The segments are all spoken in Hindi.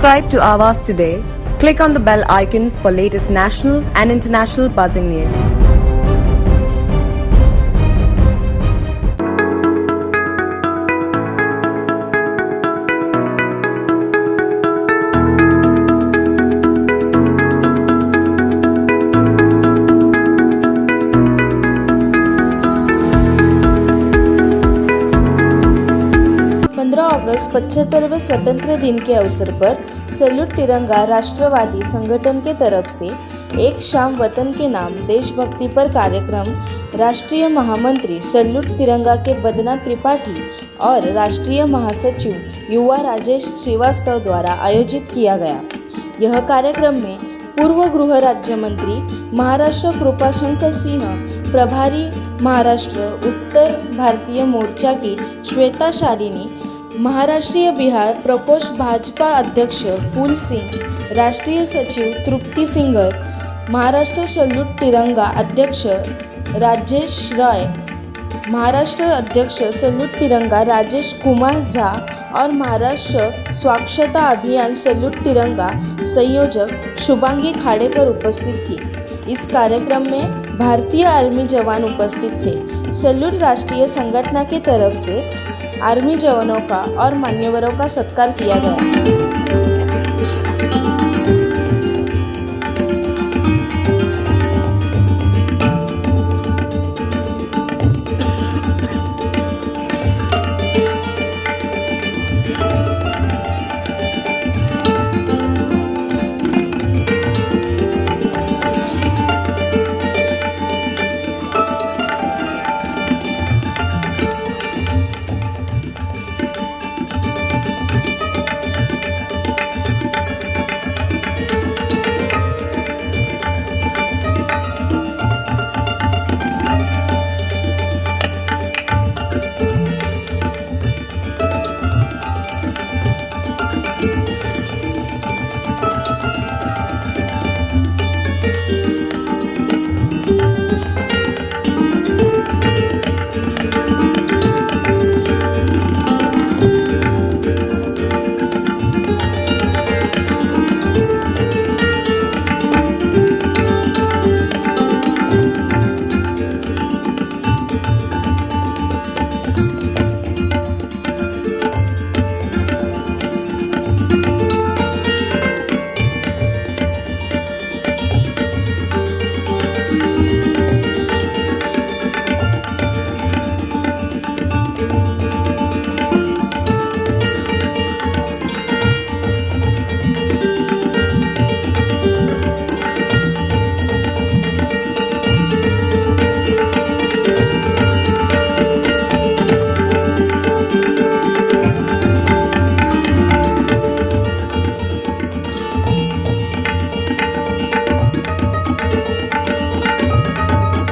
Subscribe to Awaaz today. Click on the bell icon for latest national and international buzzing news. 15 अगस्त 75वें स्वतंत्र दिन के अवसर पर सैल्यूट तिरंगा राष्ट्रवादी संगठन के तरफ से एक शाम वतन के नाम देशभक्ति पर कार्यक्रम राष्ट्रीय महामंत्री सैल्यूट तिरंगा के बदना त्रिपाठी और राष्ट्रीय महासचिव युवा राजेश श्रीवास्तव द्वारा आयोजित किया गया। यह कार्यक्रम में पूर्व गृह राज्य मंत्री महाराष्ट्र कृपाशंकर सिंह, प्रभारी महाराष्ट्र उत्तर भारतीय मोर्चा की श्वेता शालिनी, महाराष्ट्रीय बिहार प्रकोष्ठ भाजपा अध्यक्ष कुल सिंह, राष्ट्रीय सचिव तृप्ति सिंगर, महाराष्ट्र सैल्यूट तिरंगा अध्यक्ष राजेश रॉय, महाराष्ट्र अध्यक्ष सैल्यूट तिरंगा राजेश कुमार झा और महाराष्ट्र स्वच्छता अभियान सैल्यूट तिरंगा संयोजक शुभांगी खाड़ेकर उपस्थित थी। इस कार्यक्रम में भारतीय आर्मी जवान उपस्थित थे। सैल्यूट राष्ट्रीय संगठन की तरफ से आर्मी जवानों का और मान्यवरों का सत्कार किया गया।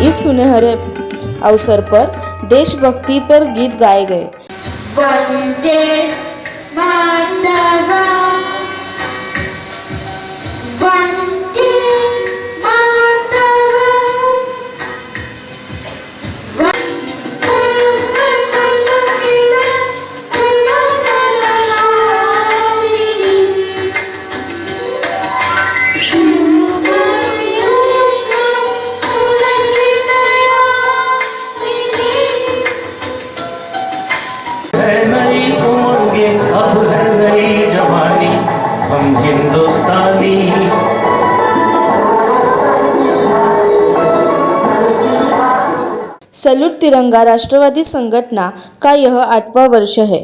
इस सुनहरे अवसर पर देशभक्ति पर गीत गाए गए। वंदे मातरम, वंदे मातरम, सैल्यूट तिरंगा राष्ट्रवादी संगठन का यह 8वां वर्ष है।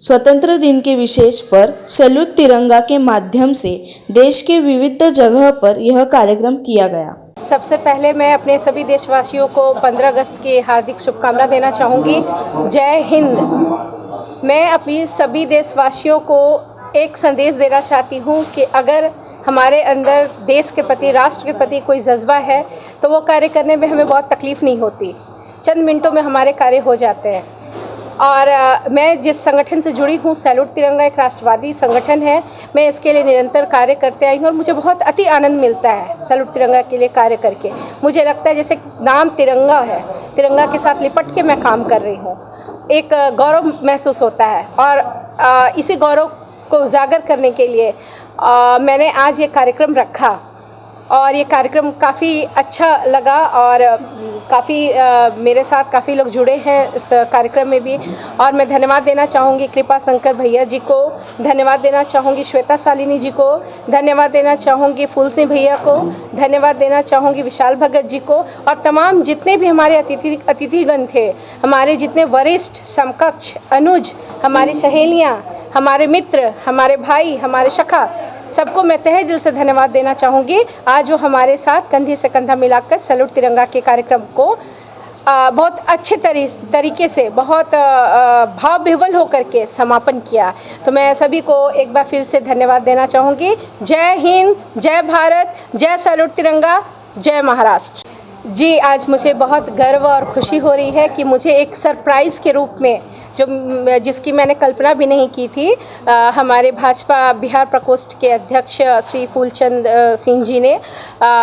स्वतंत्र दिन के विशेष पर सैल्यूट तिरंगा के माध्यम से देश के विविध जगह पर यह कार्यक्रम किया गया। सबसे पहले मैं अपने सभी देशवासियों को 15 अगस्त की हार्दिक शुभकामना देना चाहूँगी। जय हिंद। मैं अपनी सभी देशवासियों को एक संदेश देना चाहती हूँ कि अगर हमारे अंदर देश के प्रति, राष्ट्र के प्रति कोई जज्बा है तो वो कार्य करने में हमें बहुत तकलीफ़ नहीं होती। चंद मिनटों में हमारे कार्य हो जाते हैं। और मैं जिस संगठन से जुड़ी हूँ, सैल्यूट तिरंगा एक राष्ट्रवादी संगठन है। मैं इसके लिए निरंतर कार्य करते आई हूँ और मुझे बहुत अति आनंद मिलता है सैल्यूट तिरंगा के लिए कार्य करके। मुझे लगता है जैसे नाम तिरंगा है, तिरंगा के साथ लिपट के मैं काम कर रही हूँ। एक गौरव महसूस होता है और इसी गौरव को उजागर करने के लिए मैंने आज ये कार्यक्रम रखा और ये कार्यक्रम काफ़ी अच्छा लगा और काफ़ी मेरे साथ काफ़ी लोग जुड़े हैं इस कार्यक्रम में भी। और मैं धन्यवाद देना चाहूँगी कृपा शंकर भैया जी को, धन्यवाद देना चाहूँगी श्वेता शालिनी जी को, धन्यवाद देना चाहूँगी फूल सिंह भैया को, धन्यवाद देना चाहूँगी विशाल भगत जी को और तमाम जितने भी हमारे अतिथिगण थे, हमारे जितने वरिष्ठ, समकक्ष, अनुज, हमारी सहेलियाँ, हमारे मित्र, हमारे भाई, हमारे सखा, सबको मैं तहे दिल से धन्यवाद देना चाहूँगी। आज वो हमारे साथ कंधे से कंधा मिलाकर सैल्यूट तिरंगा के कार्यक्रम को बहुत अच्छे तरीके से बहुत भाव विह्वल होकर के समापन किया। तो मैं सभी को एक बार फिर से धन्यवाद देना चाहूँगी। जय हिंद, जय भारत, जय सैल्यूट तिरंगा, जय महाराष्ट्र। जी, आज मुझे बहुत गर्व और खुशी हो रही है कि मुझे एक सरप्राइज़ के रूप में जिसकी मैंने कल्पना भी नहीं की थी, हमारे भाजपा बिहार प्रकोष्ठ के अध्यक्ष श्री फूलचंद सिंह जी ने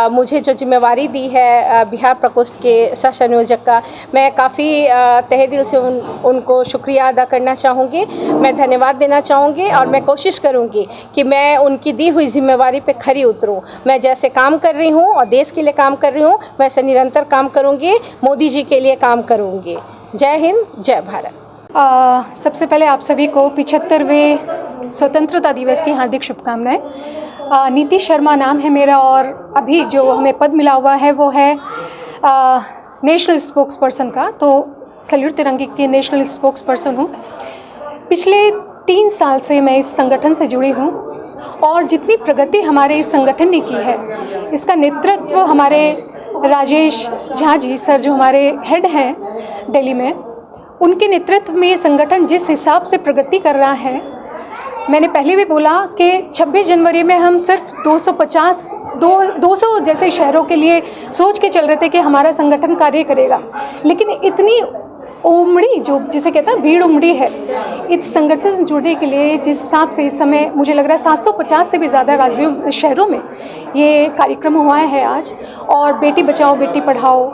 मुझे जो जिम्मेवारी दी है बिहार प्रकोष्ठ के सह संयोजक का, मैं काफ़ी तहे दिल से उनको शुक्रिया अदा करना चाहूँगी। मैं धन्यवाद देना चाहूँगी और मैं कोशिश करूँगी कि मैं उनकी दी हुई जिम्मेवारी पे खरी उतरूँ। मैं जैसे काम कर रही हूँ और देश के लिए काम कर रही हूँ, वैसे निरंतर काम करूँगी, मोदी जी के लिए काम करूँगी। जय हिंद, जय भारत। सबसे पहले आप सभी को 75वें स्वतंत्रता दिवस की हार्दिक शुभकामनाएं। नीति शर्मा नाम है मेरा और अभी जो हमें पद मिला हुआ है वो है नेशनल स्पोक्स पर्सन का। तो सैल्यूट तिरंगे के नेशनल स्पोक्स पर्सन हूँ। पिछले 3 साल से मैं इस संगठन से जुड़ी हूँ और जितनी प्रगति हमारे इस संगठन ने की है, इसका नेतृत्व हमारे राजेश झा जी सर जो हमारे हेड हैं दिल्ली में, उनके नेतृत्व में संगठन जिस हिसाब से प्रगति कर रहा है, मैंने पहले भी बोला कि 26 जनवरी में हम सिर्फ 200 जैसे शहरों के लिए सोच के चल रहे थे कि हमारा संगठन कार्य करेगा, लेकिन इतनी उमड़ी जो जिसे कहते हैं भीड़ उमड़ी है इस संगठन से जुड़ने के लिए, जिस हिसाब से इस समय मुझे लग रहा है 750 से भी ज़्यादा राज्यों शहरों में ये कार्यक्रम हुआ है आज। और बेटी बचाओ बेटी पढ़ाओ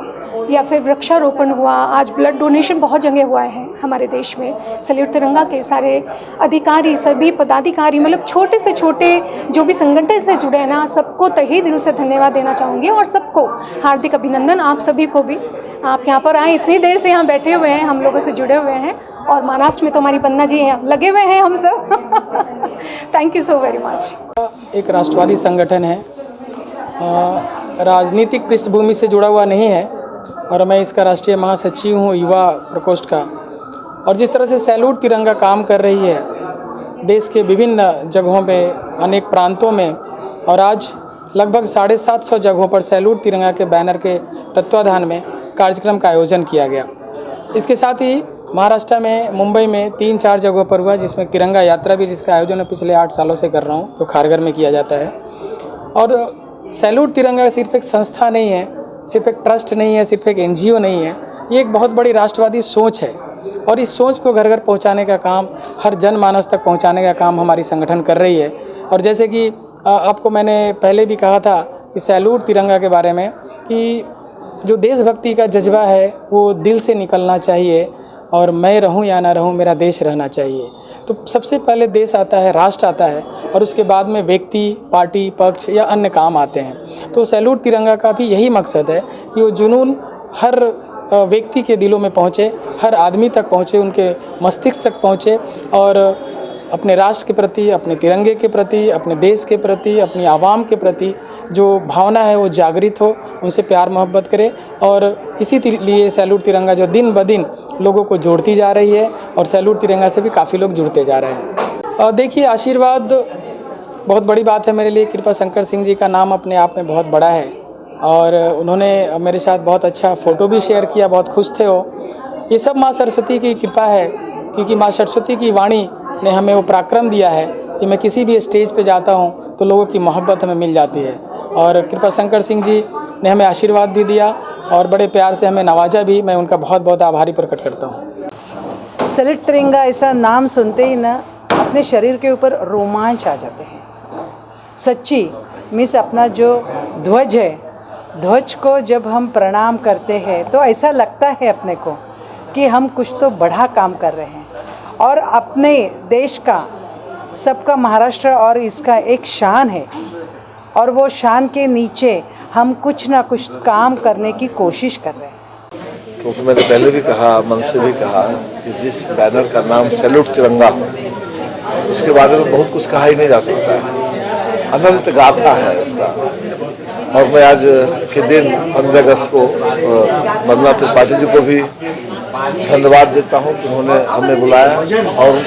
या फिर वृक्षारोपण हुआ, आज ब्लड डोनेशन बहुत जगह हुआ है हमारे देश में। सैल्यूट तिरंगा के सारे अधिकारी, सभी पदाधिकारी, मतलब छोटे से छोटे जो भी संगठन से जुड़े हैं ना, सबको तहे दिल से धन्यवाद देना चाहूँगी और सबको हार्दिक अभिनंदन। आप सभी को भी, आप यहाँ पर आए, इतनी देर से यहाँ बैठे हुए हैं, हम लोगों से जुड़े हुए हैं और महाराष्ट्र में तो हमारी पन्ना जी हैं, लगे हुए हैं हम सब। Thank you so very much. एक राष्ट्रवादी संगठन है, राजनीतिक पृष्ठभूमि से जुड़ा हुआ नहीं है और मैं इसका राष्ट्रीय महासचिव हूँ युवा प्रकोष्ठ का। और जिस तरह से सैल्यूट तिरंगा काम कर रही है देश के विभिन्न जगहों पे, अनेक प्रांतों में, और आज लगभग 750 जगहों पर सैल्यूट तिरंगा के बैनर के तत्वाधान में कार्यक्रम का आयोजन किया गया। इसके साथ ही महाराष्ट्र में, मुंबई में 3-4 जगहों पर हुआ, जिसमें तिरंगा यात्रा भी, जिसका आयोजन मैं पिछले 8 सालों से कर रहा हूँ, जो खारघर में किया जाता है। और सैल्यूट तिरंगा सिर्फ एक संस्था नहीं है, सिर्फ एक ट्रस्ट नहीं है, सिर्फ एक NGO नहीं है, ये एक बहुत बड़ी राष्ट्रवादी सोच है और इस सोच को घर घर पहुंचाने का काम, हर जनमानस तक पहुंचाने का काम हमारी संगठन कर रही है। और जैसे कि आपको मैंने पहले भी कहा था कि सैल्यूट तिरंगा के बारे में, कि जो देशभक्ति का जज्बा है वो दिल से निकलना चाहिए और मैं रहूं या ना रहूं, मेरा देश रहना चाहिए। तो सबसे पहले देश आता है, राष्ट्र आता है और उसके बाद में व्यक्ति, पार्टी, पक्ष या अन्य काम आते हैं। तो सैल्यूट तिरंगा का भी यही मकसद है कि वो जुनून हर व्यक्ति के दिलों में पहुँचे, हर आदमी तक पहुँचे, उनके मस्तिष्क तक पहुँचे और अपने राष्ट्र के प्रति, अपने तिरंगे के प्रति, अपने देश के प्रति, अपनी आवाम के प्रति जो भावना है वो जागृत हो, उनसे प्यार मोहब्बत करे। और इसी लिए सैल्यूट तिरंगा जो दिन ब दिन लोगों को जोड़ती जा रही है और सैल्यूट तिरंगा से भी काफ़ी लोग जुड़ते जा रहे हैं। और देखिए, आशीर्वाद बहुत बड़ी बात है मेरे लिए। कृपा शंकर सिंह जी का नाम अपने आप में बहुत बड़ा है और उन्होंने मेरे साथ बहुत अच्छा फ़ोटो भी शेयर किया, बहुत खुश थे वो। ये सब माँ सरस्वती की कृपा है, क्योंकि माँ सरस्वती की वाणी ने हमें वो पराक्रम दिया है कि मैं किसी भी स्टेज पे जाता हूँ तो लोगों की मोहब्बत हमें मिल जाती है। और कृपा शंकर सिंह जी ने हमें आशीर्वाद भी दिया और बड़े प्यार से हमें नवाजा भी। मैं उनका बहुत बहुत आभारी प्रकट करता हूँ। सैल्यूट तिरंगा ऐसा नाम सुनते ही ना अपने शरीर के ऊपर रोमांच आ जाते हैं। सच्ची मीन्स अपना जो ध्वज है, ध्वज को जब हम प्रणाम करते हैं तो ऐसा लगता है अपने को कि हम कुछ तो बड़ा काम कर रहे हैं और अपने देश का सबका महाराष्ट्र और इसका एक शान है और वो शान के नीचे हम कुछ ना कुछ काम करने की कोशिश कर रहे हैं। क्योंकि मैंने पहले भी कहा, मन से भी कहा कि जिस बैनर का नाम सैल्यूट तिरंगा हो, उसके बारे में बहुत कुछ कहा ही नहीं जा सकता है, अनंत गाथा है उसका। और मैं आज के दिन 15 अगस्त को वंदना त्रिपाठी जी को भी धन्यवाद देता हूं कि उन्होंने हमें बुलाया और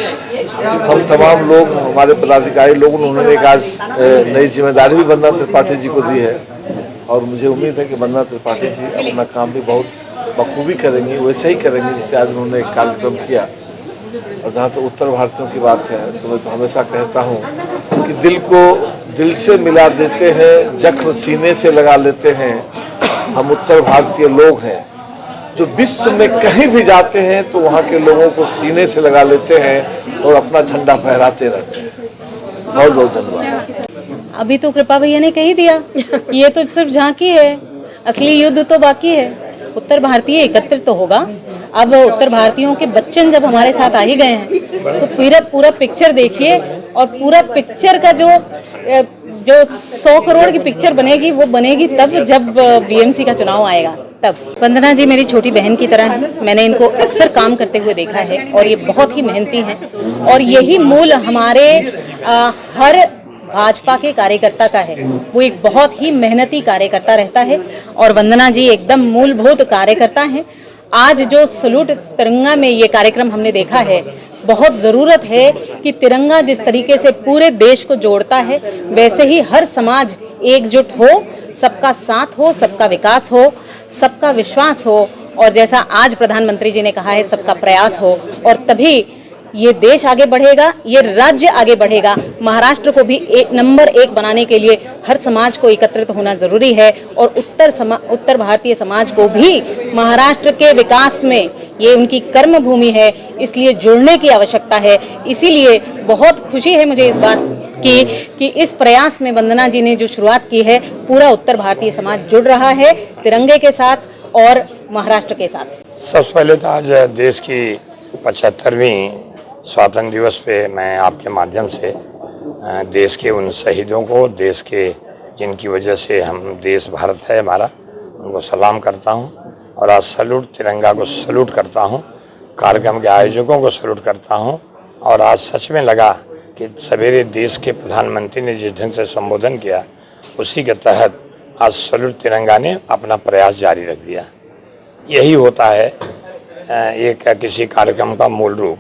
हम तमाम लोग, हमारे पदाधिकारी लोग, उन्होंने एक आज नई जिम्मेदारी भी वंदना त्रिपाठी जी को दी है और मुझे उम्मीद है कि वंदना त्रिपाठी जी अपना काम भी बहुत बखूबी करेंगी, वैसे ही करेंगी जैसे आज उन्होंने एक कार्यक्रम किया। और जहाँ तक उत्तर भारतीयों की बात है तो मैं तो हमेशा कहता हूँ कि दिल से मिला देते हैं, जख्म सीने से लगा लेते हैं। हम उत्तर भारतीय लोग हैं जो विश्व में कहीं भी जाते हैं तो वहाँ के लोगों को सीने से लगा लेते हैं और अपना झंडा फहराते रहते हैं। बहुत बहुत धन्यवाद। अभी तो कृपा भैया ने कही दिया, ये तो सिर्फ झांकी है, असली युद्ध तो बाकी है। उत्तर भारतीय एकत्रित तो होगा। अब उत्तर भारतीयों के बच्चे जब हमारे साथ आ ही गए हैं तो पूरा पिक्चर देखिए और पूरा पिक्चर का जो 100 करोड़ की पिक्चर बनेगी वो बनेगी तब जब बीएमसी का चुनाव आएगा तब। वंदना जी मेरी छोटी बहन की तरह है, मैंने इनको अक्सर काम करते हुए देखा है और ये बहुत ही मेहनती हैं और यही मूल हमारे हर भाजपा के कार्यकर्ता का है। वो एक बहुत ही मेहनती कार्यकर्ता रहता है और वंदना जी एकदम मूलभूत कार्यकर्ता हैं। आज जो सैल्यूट तिरंगा में ये कार्यक्रम हमने देखा है, बहुत ज़रूरत है कि तिरंगा जिस तरीके से पूरे देश को जोड़ता है वैसे ही हर समाज एकजुट हो, सबका साथ हो, सबका विकास हो, सबका विश्वास हो और जैसा आज प्रधानमंत्री जी ने कहा है सबका प्रयास हो और तभी ये देश आगे बढ़ेगा, ये राज्य आगे बढ़ेगा। महाराष्ट्र को भी नंबर 1 बनाने के लिए हर समाज को एकत्रित होना जरूरी है और उत्तर भारतीय समाज को भी महाराष्ट्र के विकास में, ये उनकी कर्म भूमि है, इसलिए जुड़ने की आवश्यकता है। इसीलिए बहुत खुशी है मुझे इस बात की कि इस प्रयास में वंदना जी ने जो शुरुआत की है, पूरा उत्तर भारतीय समाज जुड़ रहा है तिरंगे के साथ और महाराष्ट्र के साथ। सबसे पहले तो आज देश की 75वीं स्वतंत्रता दिवस पे मैं आपके माध्यम से देश के उन शहीदों को, देश के जिनकी वजह से हम देश भारत है हमारा, उनको सलाम करता हूं और आज सैल्यूट तिरंगा को सैल्यूट करता हूं, कार्यक्रम के आयोजकों को सैल्यूट करता हूं और आज सच में लगा कि सवेरे देश के प्रधानमंत्री ने जिस ढंग से संबोधन किया उसी के तहत आज सैल्यूट तिरंगा ने अपना प्रयास जारी रख दिया। यही होता है एक किसी कार्यक्रम का मूल रूप।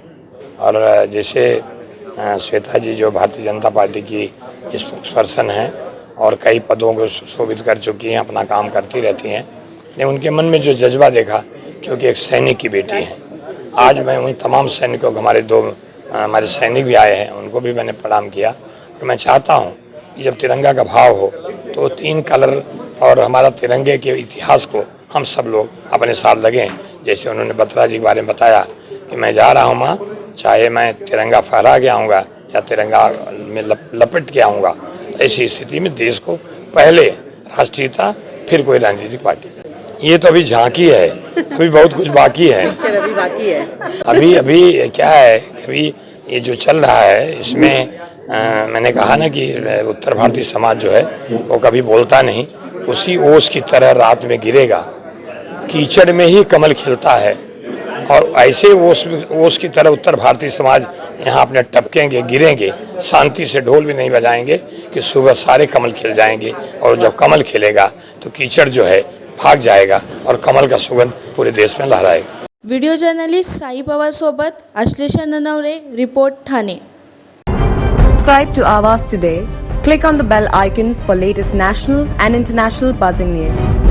और जैसे श्वेता जी जो भारतीय जनता पार्टी की स्पोक्सपर्सन हैं और कई पदों को सुशोभित कर चुकी हैं, अपना काम करती रहती हैं, ने उनके मन में जो जज्बा देखा, क्योंकि एक सैनिक की बेटी है। आज मैं उन तमाम सैनिकों को, हमारे सैनिक भी आए हैं, उनको भी मैंने प्रणाम किया। तो मैं चाहता हूँ कि जब तिरंगा का भाव हो तो 3 कलर और हमारा तिरंगे के इतिहास को हम सब लोग अपने साथ लगें। जैसे उन्होंने बत्रा जी के बारे में बताया कि मैं जा रहा हूँ माँ, चाहे मैं तिरंगा फहरा के आऊँगा या तिरंगा में लपेट के आऊँगा। तो ऐसी स्थिति में देश को पहले राष्ट्रीयता, फिर कोई राजनीतिक पार्टी। ये तो अभी झांकी है, अभी बहुत कुछ बाकी है। अभी बाकी है। अभी क्या है, अभी ये जो चल रहा है इसमें मैंने कहा ना कि उत्तर भारतीय समाज जो है वो कभी बोलता नहीं, उसी ओस की तरह रात में गिरेगा। कीचड़ में ही कमल खिलता है और ऐसे ओस की तरह उत्तर भारतीय समाज यहाँ अपने टपकेंगे, गिरेंगे, शांति से ढोल भी नहीं बजाएंगे कि सुबह सारे कमल खिल जाएंगे। और जब कमल खिलेगा तो कीचड़ जो है भाग जाएगा और कमल का सुगंध पूरे देश में लहराएगा। व्हिडिओ जर्नलिस्ट साई पवार सोबत Ashlesha Nanaware, report Thane. Subscribe to Awaaz today. Click on the bell icon for latest national and international buzzing news.